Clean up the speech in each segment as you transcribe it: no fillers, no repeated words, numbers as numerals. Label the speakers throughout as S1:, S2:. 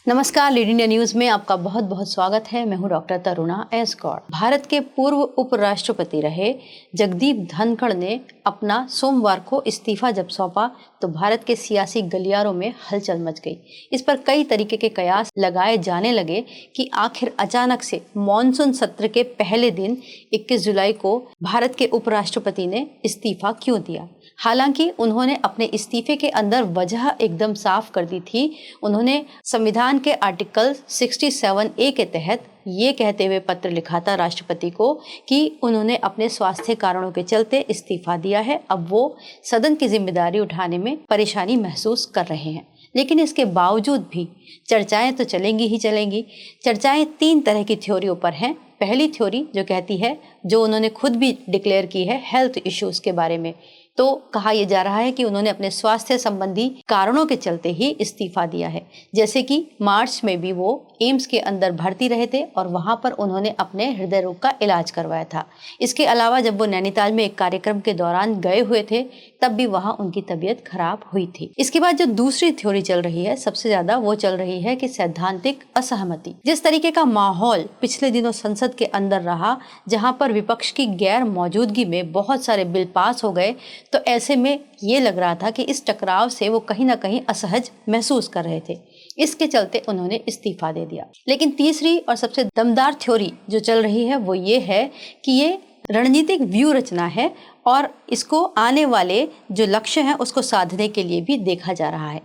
S1: नमस्कार, lead India news में आपका बहुत बहुत स्वागत है। मैं हूं डॉक्टर तरुणा एस गौड़। भारत के पूर्व उपराष्ट्रपति रहे जगदीप धनखड़ ने अपना सोमवार को इस्तीफा जब सौंपा तो भारत के सियासी गलियारों में हलचल मच गई। इस पर कई तरीके के कयास लगाए जाने लगे कि आखिर अचानक से मॉनसून सत्र के पहले दिन 21 जुलाई को भारत के उपराष्ट्रपति ने इस्तीफा क्यों दिया। हालांकि उन्होंने अपने इस्तीफे के अंदर वजह एकदम साफ कर दी थी। उन्होंने संविधान के आर्टिकल 67A के तहत ये कहते हुए पत्र लिखा था राष्ट्रपति को कि उन्होंने अपने स्वास्थ्य कारणों के चलते इस्तीफा दिया है। अब वो सदन की जिम्मेदारी उठाने में परेशानी महसूस कर रहे हैं। लेकिन इसके बावजूद भी चर्चाएं तो चलेंगी ही चलेंगी। चर्चाएं 3 तरह की थ्योरियों पर हैं। पहली थ्योरी जो कहती है, जो उन्होंने खुद भी डिक्लेयर की है, हेल्थ इश्यूज के बारे में। तो कहा यह जा रहा है कि उन्होंने अपने स्वास्थ्य संबंधी कारणों के चलते ही इस्तीफा दिया है। जैसे कि मार्च में भी वो एम्स के अंदर भर्ती रहे थे और वहां पर उन्होंने अपने हृदय रोग का इलाज करवाया था। इसके अलावा जब वो नैनीताल में एक कार्यक्रम के दौरान गए हुए थे तब भी वहां उनकी तबीयत खराब हुई थी। इसके बाद जो दूसरी थ्योरी चल रही है, सबसे ज्यादा वो चल रही है कि सैद्धांतिक असहमति। जिस तरीके का माहौल पिछले दिनों संसद के अंदर रहा, जहां पर विपक्ष की गैर मौजूदगी में बहुत सारे बिल पास हो गए, तो ऐसे में ये लग रहा था कि इस टकराव से वो कहीं ना कहीं असहज महसूस कर रहे थे। इसके चलते उन्होंने इस्तीफा दे दिया। लेकिन तीसरी और सबसे दमदार थ्योरी जो चल रही है वो ये है कि ये रणनीतिक व्यू रचना है और इसको आने वाले जो लक्ष्य हैं उसको साधने के लिए भी देखा जा रहा है।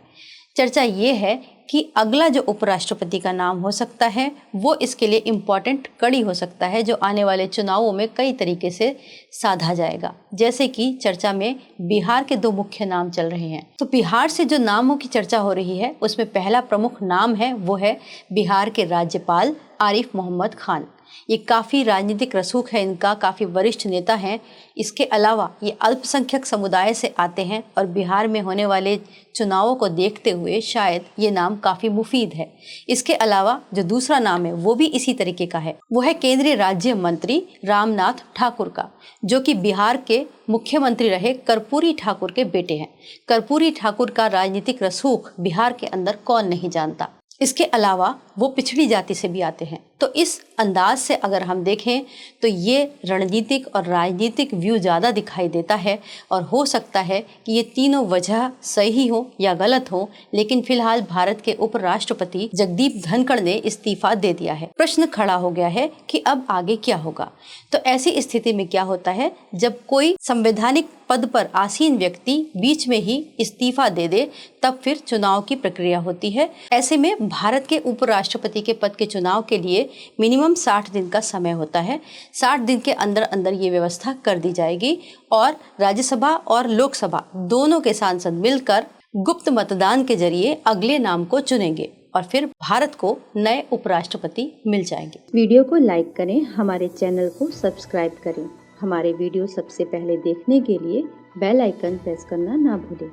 S1: चर्चा ये है कि अगला जो उपराष्ट्रपति का नाम हो सकता है वो इसके लिए इम्पोर्टेंट कड़ी हो सकता है, जो आने वाले चुनावों में कई तरीके से साधा जाएगा। जैसे कि चर्चा में बिहार के 2 मुख्य नाम चल रहे हैं। तो बिहार से जो नामों की चर्चा हो रही है उसमें पहला प्रमुख नाम है वो है बिहार के राज्यपाल आरिफ मोहम्मद खान। ये काफ़ी राजनीतिक रसूख है, इनका काफ़ी वरिष्ठ नेता हैं। इसके अलावा ये अल्पसंख्यक समुदाय से आते हैं और बिहार में होने वाले चुनावों को देखते हुए शायद ये नाम काफ़ी मुफीद है। इसके अलावा जो दूसरा नाम है वो भी इसी तरीके का है, वो है केंद्रीय राज्य मंत्री रामनाथ ठाकुर का, जो कि बिहार के मुख्यमंत्री रहे कर्पूरी ठाकुर के बेटे हैं। कर्पूरी ठाकुर का राजनीतिक रसूख बिहार के अंदर कौन नहीं जानता। इसके अलावा वो पिछड़ी जाति से भी आते हैं। तो इस अंदाज से अगर हम देखें तो ये रणनीतिक और राजनीतिक व्यू ज़्यादा दिखाई देता है और हो सकता है कि ये तीनों वजह सही हो या गलत हो, लेकिन फिलहाल भारत के उपराष्ट्रपति जगदीप धनखड़ ने इस्तीफा दे दिया है। प्रश्न खड़ा हो गया है कि अब आगे क्या होगा। तो ऐसी स्थिति में क्या होता है, जब कोई संवैधानिक पद पर आसीन व्यक्ति बीच में ही इस्तीफा दे दे तब फिर चुनाव की प्रक्रिया होती है। ऐसे में भारत के उपराष्ट्रपति के पद के चुनाव के लिए मिनिमम 60 दिन का समय होता है। 60 दिन के अंदर अंदर ये व्यवस्था कर दी जाएगी और राज्यसभा और लोकसभा दोनों के सांसद मिलकर गुप्त मतदान के जरिए अगले नाम को चुनेंगे और फिर भारत को नए उपराष्ट्रपति मिल जाएंगे।
S2: वीडियो को लाइक करें, हमारे चैनल को सब्सक्राइब करें। हमारे वीडियो सबसे पहले देखने के लिए बेल आइकन प्रेस करना ना भूलें।